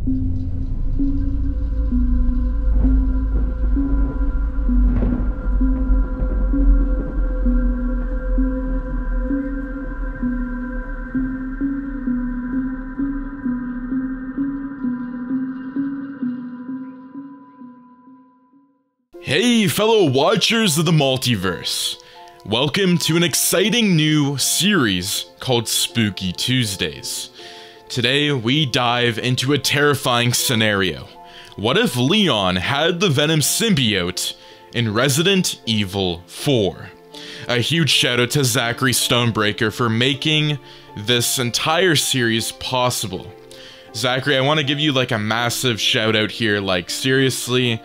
Hey fellow watchers of the multiverse, welcome to an exciting new series called Spooky Tuesdays. Today we dive into a terrifying scenario. What if Leon had the Venom Symbiote in Resident Evil 4? A huge shout out to Zachary Stonebraker for making this entire series possible. Zachary, I want to give you like a massive shout out here, like seriously.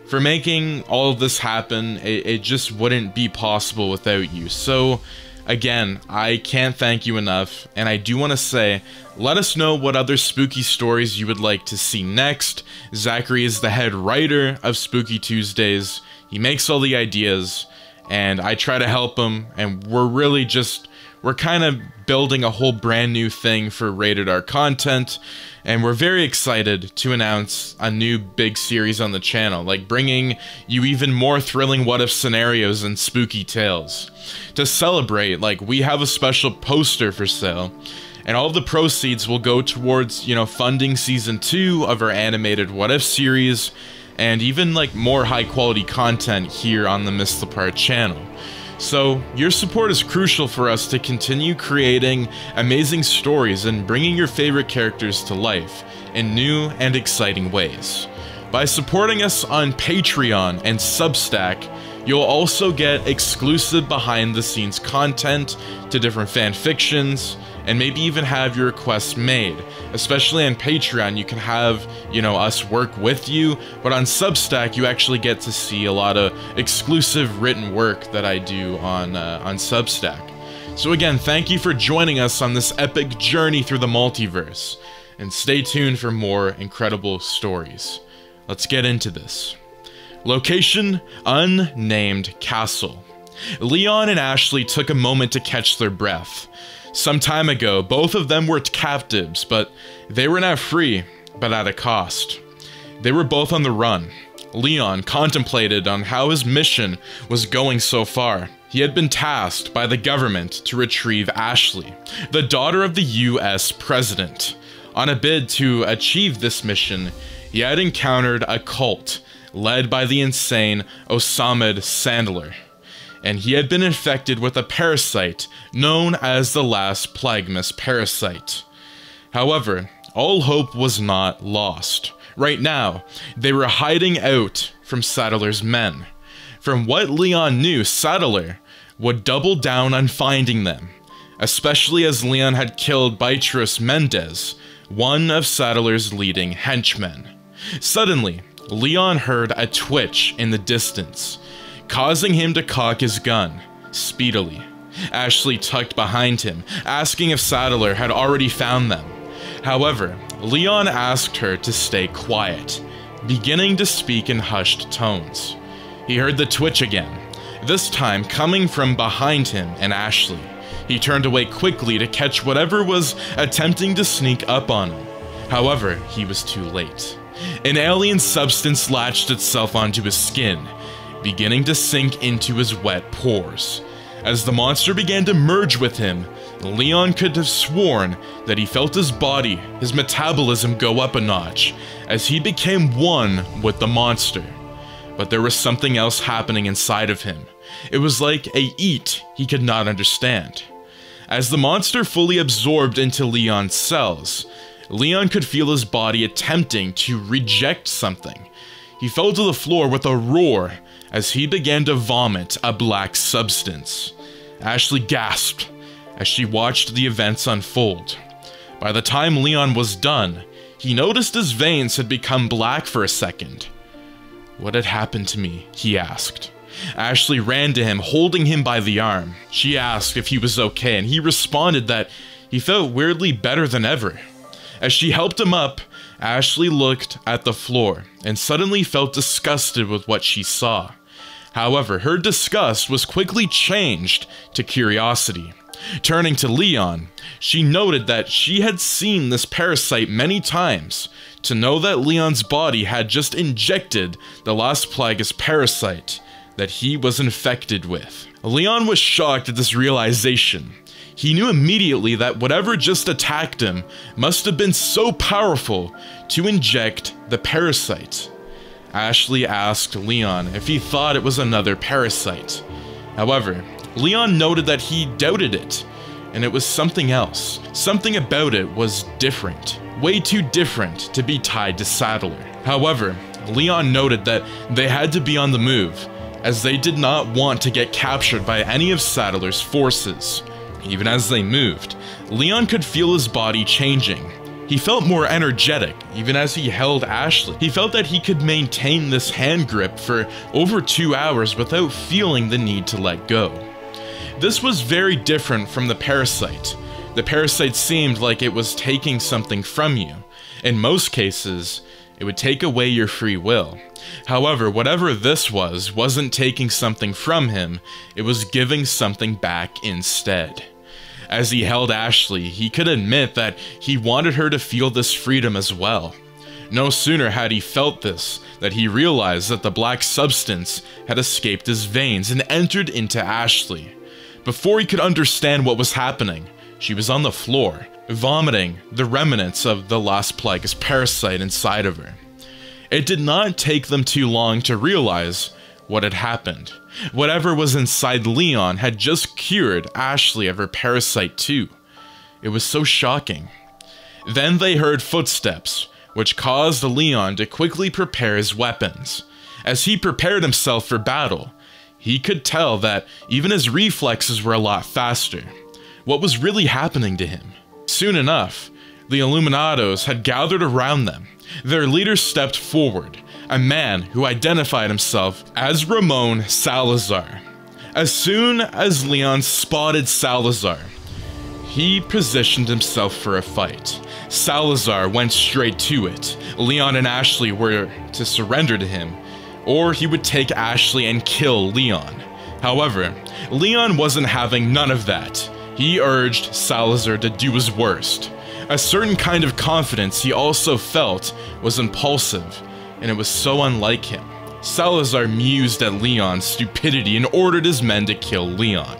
For making all of this happen, it just wouldn't be possible without you. So, again, I can't thank you enough, and I do want to say, let us know what other spooky stories you would like to see next. Zachary is the head writer of Spooky Tuesdays. He makes all the ideas, and I try to help him, and we're kind of building a whole brand new thing for Rated R content, and we're very excited to announce a new big series on the channel, like bringing you even more thrilling what-if scenarios and spooky tales. To celebrate, like, we have a special poster for sale, and all of the proceeds will go towards, funding season 2 of our animated what-if series, and even like more high-quality content here on the Miss Lepard channel. So, your support is crucial for us to continue creating amazing stories and bringing your favorite characters to life in new and exciting ways. By supporting us on Patreon and Substack, you'll also get exclusive behind-the-scenes content to different fanfictions, and maybe even have your requests made. Especially on Patreon, you can have, us work with you, but on Substack, you actually get to see a lot of exclusive written work that I do on Substack. So again, thank you for joining us on this epic journey through the multiverse, and stay tuned for more incredible stories. Let's get into this. Location: unnamed castle. Leon and Ashley took a moment to catch their breath. Some time ago, both of them were captives, but they were now free, but at a cost. They were both on the run. Leon contemplated on how his mission was going so far. He had been tasked by the government to retrieve Ashley, the daughter of the US president. On a bid to achieve this mission, he had encountered a cult led by the insane Osmund Saddler, and he had been infected with a parasite known as the last Plagueis parasite. However, all hope was not lost. Right now, they were hiding out from Saddler's men. From what Leon knew, Saddler would double down on finding them, especially as Leon had killed Beatrice Mendez, one of Saddler's leading henchmen. Suddenly, Leon heard a twitch in the distance, causing him to cock his gun speedily. Ashley tucked behind him, asking if Saddler had already found them. However, Leon asked her to stay quiet, beginning to speak in hushed tones. He heard the twitch again, this time coming from behind him and Ashley. He turned away quickly to catch whatever was attempting to sneak up on him. However, he was too late. An alien substance latched itself onto his skin, beginning to sink into his wet pores. As the monster began to merge with him, Leon could have sworn that he felt his body, his metabolism go up a notch, as he became one with the monster. But there was something else happening inside of him. It was like a eat he could not understand. As the monster fully absorbed into Leon's cells, Leon could feel his body attempting to reject something. He fell to the floor with a roar as he began to vomit a black substance. Ashley gasped as she watched the events unfold. By the time Leon was done, he noticed his veins had become black for a second. "What had happened to me?" he asked. Ashley ran to him, holding him by the arm. She asked if he was okay, and he responded that he felt weirdly better than ever. As she helped him up, Ashley looked at the floor and suddenly felt disgusted with what she saw. However, her disgust was quickly changed to curiosity. Turning to Leon, she noted that she had seen this parasite many times, to know that Leon's body had just injected the Las Plagas parasite that he was infected with. Leon was shocked at this realization. He knew immediately that whatever just attacked him must have been so powerful to inject the parasite. Ashley asked Leon if he thought it was another parasite. However, Leon noted that he doubted it, and it was something else. Something about it was different. Way too different to be tied to Saddler. However, Leon noted that they had to be on the move, as they did not want to get captured by any of Saddler's forces. Even as they moved, Leon could feel his body changing. He felt more energetic, even as he held Ashley. He felt that he could maintain this hand grip for over 2 hours without feeling the need to let go. This was very different from the parasite. The parasite seemed like it was taking something from you. In most cases, it would take away your free will. However, whatever this was, wasn't taking something from him, it was giving something back instead. As he held Ashley, he could admit that he wanted her to feel this freedom as well. No sooner had he felt this, that he realized that the black substance had escaped his veins and entered into Ashley. Before he could understand what was happening, she was on the floor, vomiting the remnants of the Las Plagas parasite inside of her. It did not take them too long to realize what had happened. Whatever was inside Leon had just cured Ashley of her parasite too. It was so shocking. Then they heard footsteps, which caused Leon to quickly prepare his weapons. As he prepared himself for battle, he could tell that even his reflexes were a lot faster. What was really happening to him? Soon enough, the Illuminados had gathered around them. Their leader stepped forward, a man who identified himself as Ramon Salazar. As soon as Leon spotted Salazar, he positioned himself for a fight. Salazar went straight to it. Leon and Ashley were to surrender to him, or he would take Ashley and kill Leon. However, Leon wasn't having none of that. He urged Salazar to do his worst. A certain kind of confidence he also felt was impulsive, and it was so unlike him. Salazar mused at Leon's stupidity and ordered his men to kill Leon.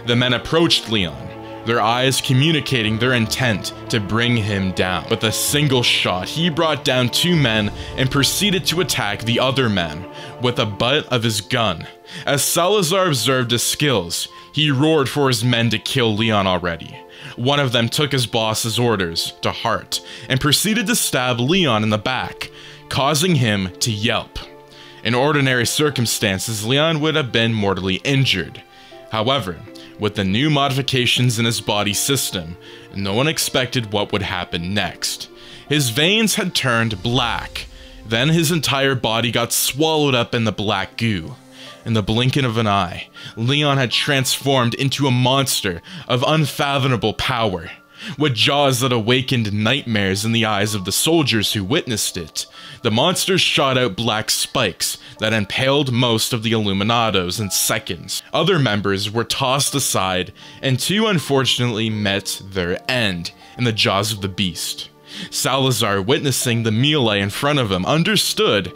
The men approached Leon, their eyes communicating their intent to bring him down. With a single shot, he brought down 2 men and proceeded to attack the other men with the butt of his gun. As Salazar observed his skills, he roared for his men to kill Leon already. One of them took his boss's orders to heart and proceeded to stab Leon in the back, causing him to yelp. In ordinary circumstances, Leon would have been mortally injured. However, with the new modifications in his body system, no one expected what would happen next. His veins had turned black, then his entire body got swallowed up in the black goo. In the blinking of an eye, Leon had transformed into a monster of unfathomable power. With jaws that awakened nightmares in the eyes of the soldiers who witnessed it, the monster shot out black spikes that impaled most of the Illuminados in seconds. Other members were tossed aside, and 2 unfortunately met their end in the jaws of the beast. Salazar, witnessing the melee in front of him, understood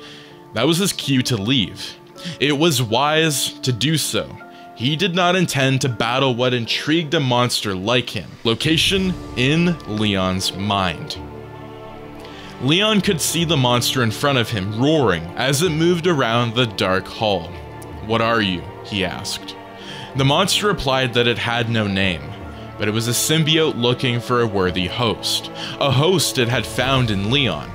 that was his cue to leave. It was wise to do so. He did not intend to battle what intrigued a monster like him. Location in Leon's mind. Leon could see the monster in front of him roaring as it moved around the dark hall. "What are you?" he asked. The monster replied that it had no name, but it was a symbiote looking for a worthy host. A host it had found in Leon.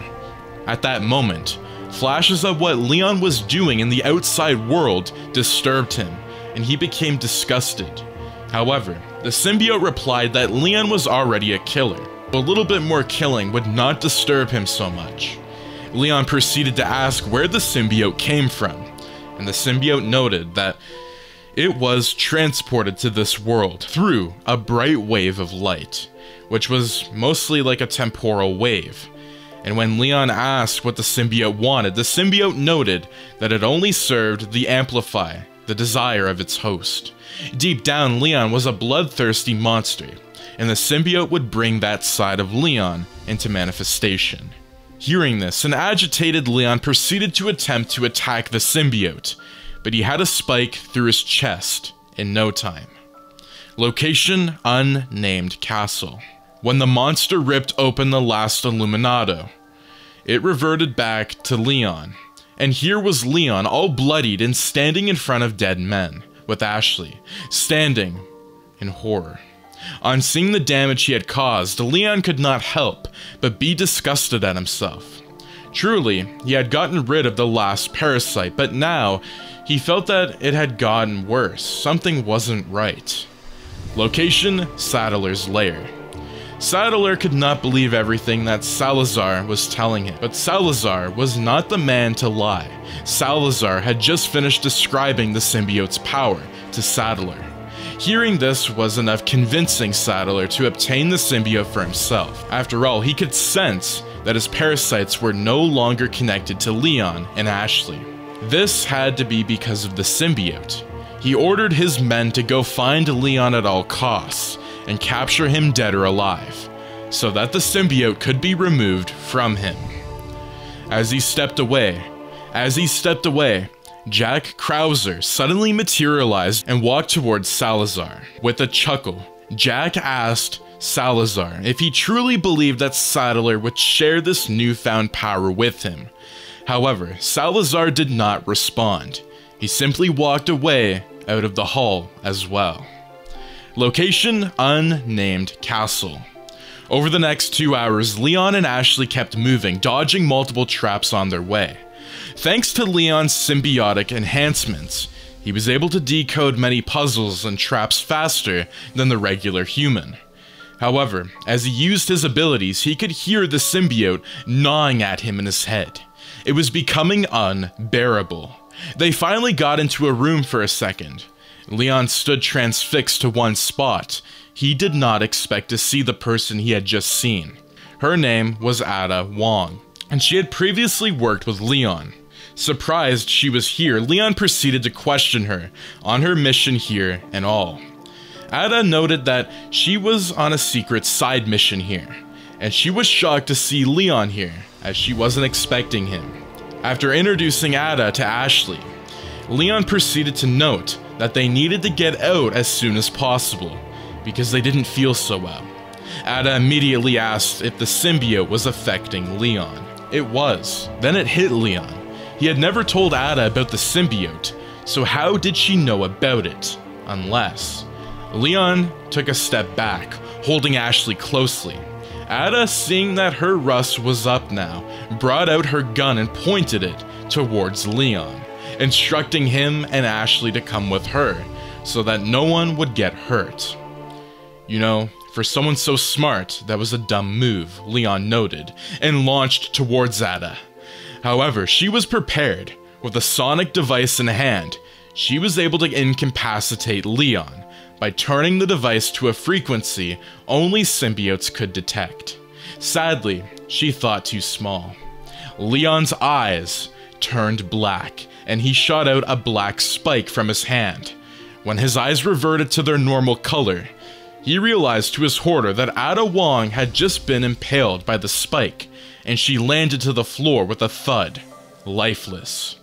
At that moment, flashes of what Leon was doing in the outside world disturbed him, and he became disgusted. However, the symbiote replied that Leon was already a killer. A little bit more killing would not disturb him so much. Leon proceeded to ask where the symbiote came from, and the symbiote noted that it was transported to this world through a bright wave of light, which was mostly like a temporal wave. And when Leon asked what the symbiote wanted, the symbiote noted that it only served to amplify the desire of its host. Deep down, Leon was a bloodthirsty monster, and the symbiote would bring that side of Leon into manifestation. Hearing this, an agitated Leon proceeded to attempt to attack the symbiote, but he had a spike through his chest in no time. Location: unnamed castle. When the monster ripped open the last Illuminato, it reverted back to Leon. And here was Leon, all bloodied and standing in front of dead men, with Ashley standing in horror. On seeing the damage he had caused, Leon could not help but be disgusted at himself. Truly, he had gotten rid of the last parasite, but now he felt that it had gotten worse. Something wasn't right. Location: Saddler's lair. Saddler could not believe everything that Salazar was telling him, but Salazar was not the man to lie. Salazar had just finished describing the symbiote's power to Saddler. Hearing this was enough convincing Saddler to obtain the symbiote for himself. After all, he could sense that his parasites were no longer connected to Leon and Ashley. This had to be because of the symbiote. He ordered his men to go find Leon at all costs and capture him dead or alive, so that the symbiote could be removed from him. As he stepped away, Jack Krauser suddenly materialized and walked towards Salazar. With a chuckle, Jack asked Salazar if he truly believed that Saddler would share this newfound power with him. However, Salazar did not respond. He simply walked away out of the hall as well. Location: unnamed castle. Over the next 2 hours, Leon and Ashley kept moving, dodging multiple traps on their way. Thanks to Leon's symbiotic enhancements, he was able to decode many puzzles and traps faster than the regular human. However, as he used his abilities, he could hear the symbiote gnawing at him in his head. It was becoming unbearable. They finally got into a room for a second. Leon stood transfixed to one spot. He did not expect to see the person he had just seen. Her name was Ada Wong, and she had previously worked with Leon. Surprised she was here, Leon proceeded to question her on her mission here and all. Ada noted that she was on a secret side mission here, and she was shocked to see Leon here, as she wasn't expecting him. After introducing Ada to Ashley, Leon proceeded to note that they needed to get out as soon as possible, because they didn't feel so well. Ada immediately asked if the symbiote was affecting Leon. It was. Then it hit Leon. He had never told Ada about the symbiote, so how did she know about it? Unless... Leon took a step back, holding Ashley closely. Ada, seeing that her rust was up now, brought out her gun and pointed it towards Leon, instructing him and Ashley to come with her, so that no one would get hurt. You know, for someone so smart, that was a dumb move, Leon noted, and launched towards Ada. However, she was prepared. With a sonic device in hand, she was able to incapacitate Leon by turning the device to a frequency only symbiotes could detect. Sadly, she thought too small. Leon's eyes turned black, and he shot out a black spike from his hand. When his eyes reverted to their normal color, he realized to his horror that Ada Wong had just been impaled by the spike, and she landed to the floor with a thud, lifeless.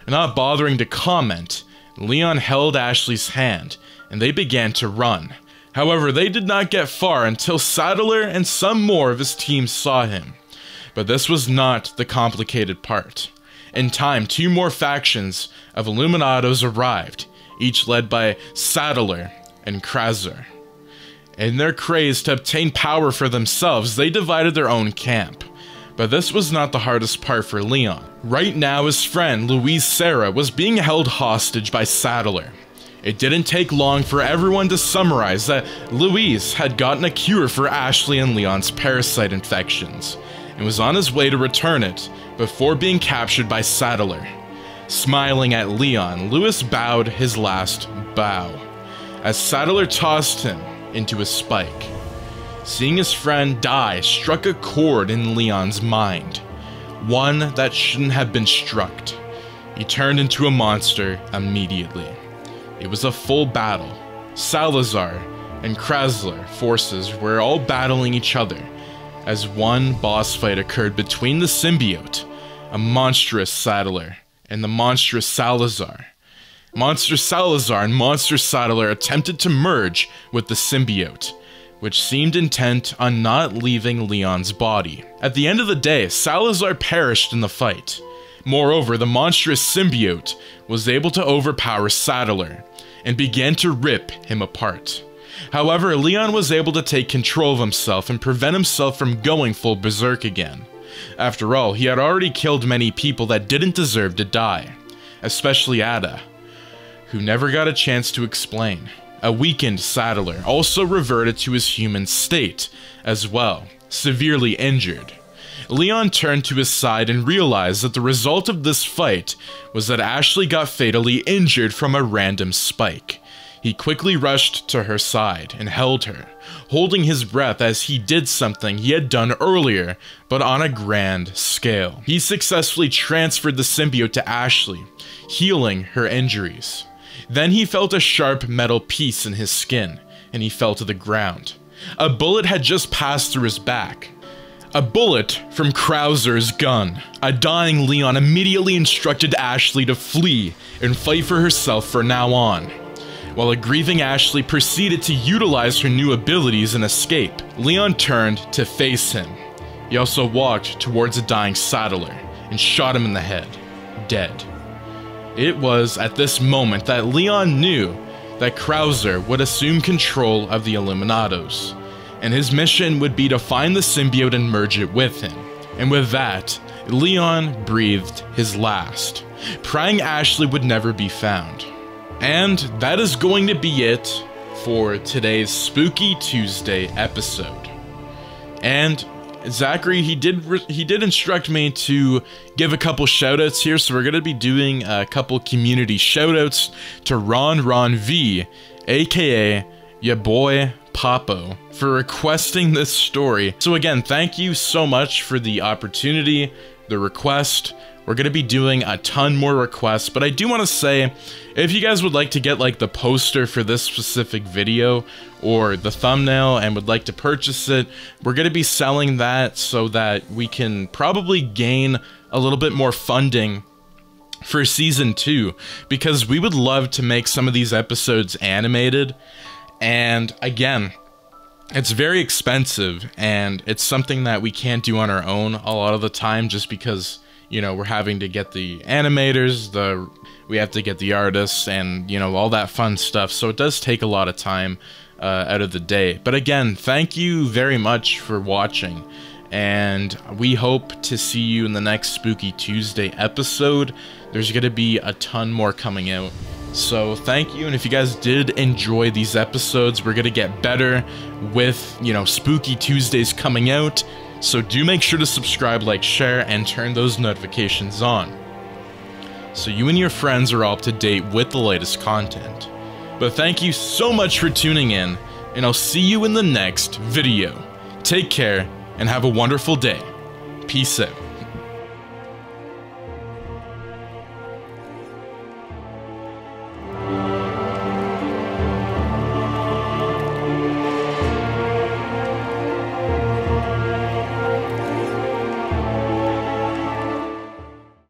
Not bothering to comment, Leon held Ashley's hand, and they began to run. However, they did not get far until Saddler and some more of his team saw him. But this was not the complicated part. In time, 2 more factions of Illuminados arrived, each led by Saddler and Krauser. In their craze to obtain power for themselves, they divided their own camp. But this was not the hardest part for Leon. Right now, his friend, Louise Sarah, was being held hostage by Saddler. It didn't take long for everyone to summarize that Louise had gotten a cure for Ashley and Leon's parasite infections, and was on his way to return it before being captured by Saddler. Smiling at Leon, Louis bowed his last bow, as Saddler tossed him into a spike. Seeing his friend die struck a chord in Leon's mind, one that shouldn't have been struck. he turned into a monster immediately. It was a full battle. Salazar and Krasler forces were all battling each other as one boss fight occurred between the symbiote, a monstrous Saddler, and the monstrous Salazar. Monster Salazar and Monster Saddler attempted to merge with the symbiote, which seemed intent on not leaving Leon's body. At the end of the day, Salazar perished in the fight. Moreover, the monstrous symbiote was able to overpower Saddler and began to rip him apart. However, Leon was able to take control of himself and prevent himself from going full berserk again. After all, he had already killed many people that didn't deserve to die, especially Ada, who never got a chance to explain. A weakened Saddler also reverted to his human state as well, severely injured. Leon turned to his side and realized that the result of this fight was that Ashley got fatally injured from a random spike. He quickly rushed to her side and held her, holding his breath as he did something he had done earlier, but on a grand scale. He successfully transferred the symbiote to Ashley, healing her injuries. Then he felt a sharp metal piece in his skin, and he fell to the ground. A bullet had just passed through his back. A bullet from Krauser's gun. A dying Leon immediately instructed Ashley to flee and fight for herself from now on, while a grieving Ashley proceeded to utilize her new abilities and escape. Leon turned to face him. He also walked towards a dying Saddler and shot him in the head, dead. It was at this moment that Leon knew that Krauser would assume control of the Illuminados, and his mission would be to find the symbiote and merge it with him. And with that, Leon breathed his last, praying Ashley would never be found. And that is going to be it for today's Spooky Tuesday episode. And Zachary, he did instruct me to give a couple shoutouts here, so we're going to be doing a couple community shoutouts to Ron V, aka ya boy Papo, for requesting this story. So again, thank you so much for the opportunity, the request. We're going to be doing a ton more requests, but I do want to say, if you guys would like to get like the poster for this specific video or the thumbnail and would like to purchase it, we're going to be selling that so that we can probably gain a little bit more funding for season 2, because we would love to make some of these episodes animated. And again, it's very expensive and it's something that we can't do on our own a lot of the time, just because, you know, we're having to get the animators, we have to get the artists, and, you know, all that fun stuff. So it does take a lot of time out of the day. But again, thank you very much for watching, and we hope to see you in the next Spooky Tuesday episode. There's going to be a ton more coming out. So thank you, and if you guys did enjoy these episodes, we're going to get better with, you know, Spooky Tuesdays coming out. So do make sure to subscribe, like, share, and turn those notifications on, so you and your friends are all up to date with the latest content. But thank you so much for tuning in, and I'll see you in the next video. Take care, and have a wonderful day. Peace out.